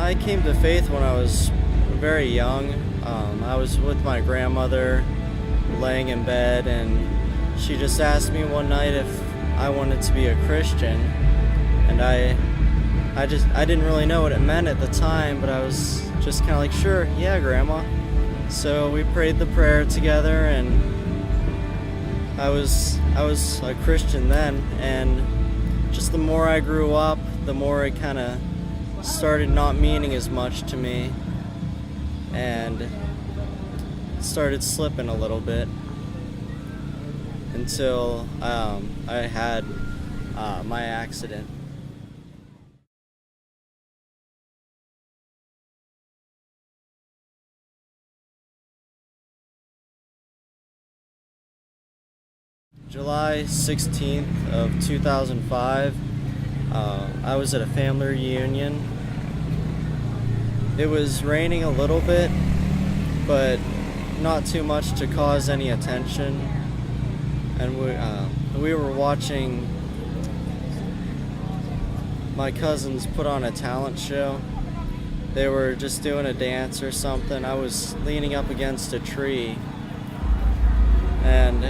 I came to faith when I was very young. I was with my grandmother laying in bed, and she just asked me one night if I wanted to be a Christian. And I didn't really know what it meant at the time, but I was just kind of like, sure, yeah, Grandma. So we prayed the prayer together, and I was a Christian then. And just the more I grew up, the more it kind of started not meaning as much to me, and it started slipping a little bit until I had my accident. July 16th of 2005, I was at a family reunion. It was raining a little bit, but not too much to cause any attention. And we were watching my cousins put on a talent show. They were just doing a dance or something. I was leaning up against a tree, and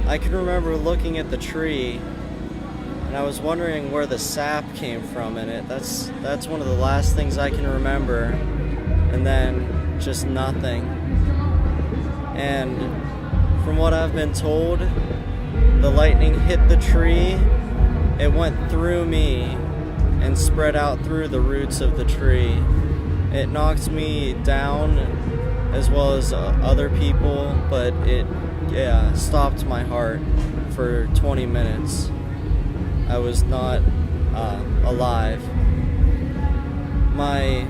I can remember looking at the tree, and I was wondering where the sap came from in it. That's one of the last things I can remember, and then just nothing. And from what I've been told, the lightning hit the tree, it went through me and spread out through the roots of the tree. It knocked me down as well as other people, but it stopped my heart for 20 minutes. I was not alive. My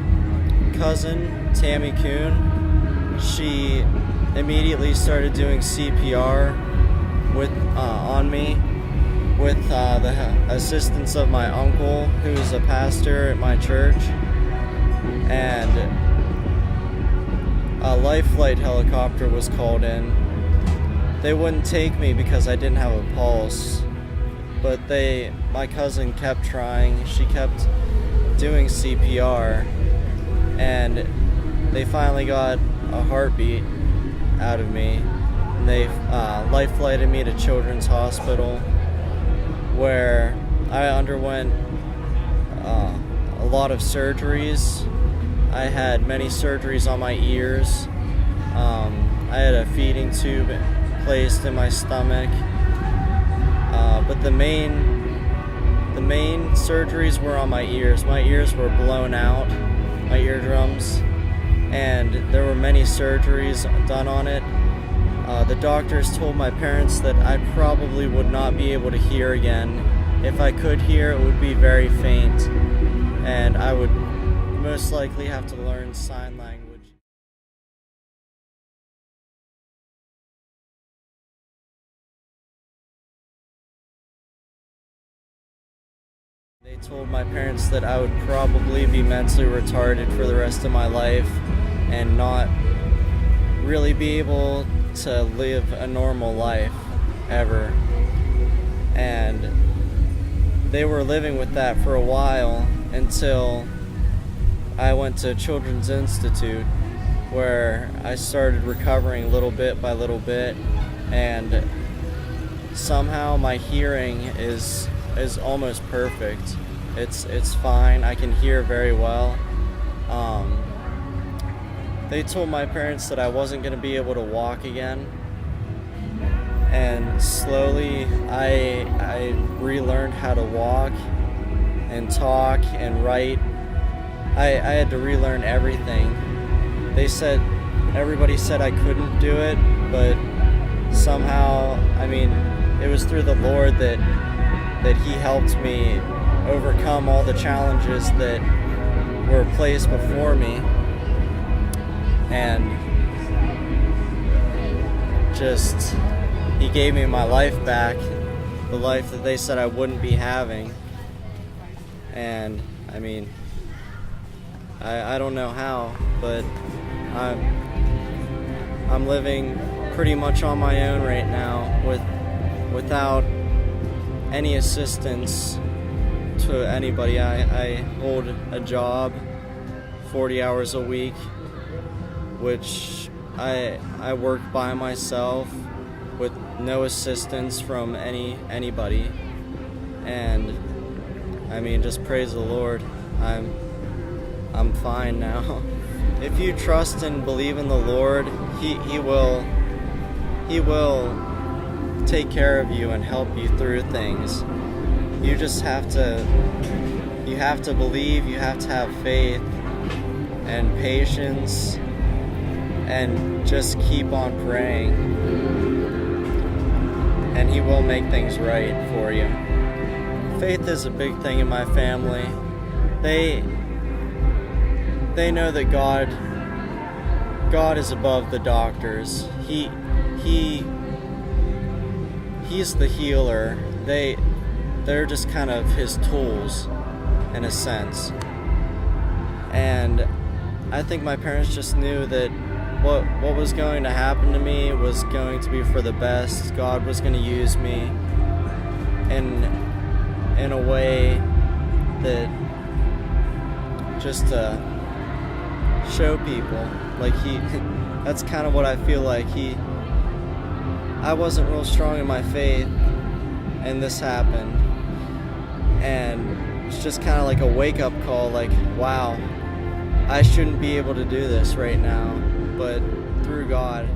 cousin, Tammy Kuhn, she immediately started doing CPR on me with the assistance of my uncle, who's a pastor at my church, and a life flight helicopter was called in. They wouldn't take me because I didn't have a pulse, but my cousin kept trying. She kept doing CPR, and they finally got a heartbeat out of me. And they life flighted me to Children's Hospital, where I underwent a lot of surgeries. I had many surgeries on my ears. I had a feeding tube placed in my stomach, but the main surgeries were on my ears. My ears were blown out, my eardrums, and there were many surgeries done on it. The doctors told my parents that I probably would not be able to hear again. If I could hear, it would be very faint, and I would most likely have to learn sign language. They told my parents that I would probably be mentally retarded for the rest of my life and not really be able to live a normal life ever. And they were living with that for a while until I went to Children's Institute, where I started recovering little bit by little bit, and somehow my hearing is almost perfect. It's fine. I can hear very well. They told my parents that I wasn't going to be able to walk again, and slowly I relearned how to walk and talk and write. I had to relearn everything. Everybody said I couldn't do it, but somehow, it was through the Lord that He helped me overcome all the challenges that were placed before me, and just He gave me my life back, the life that they said I wouldn't be having. And I don't know how, but I'm living pretty much on my own right now without any assistance to anybody. I hold a job 40 hours a week, which I work by myself with no assistance from anybody. And I mean, just praise the Lord. I'm fine now. If you trust and believe in the Lord, He will take care of you and help you through things. You just have to believe, you have to have faith and patience, and just keep on praying, and He will make things right for you. Faith is a big thing in my family. They know that God is above the doctors. He's the healer. They're just kind of His tools in a sense. And I think my parents just knew that what was going to happen to me was going to be for the best. God was going to use me in a way that just to show people, like that's kind of what I feel like. I wasn't real strong in my faith, and this happened, and it's just kind of like a wake-up call, like, wow, I shouldn't be able to do this right now, but through God,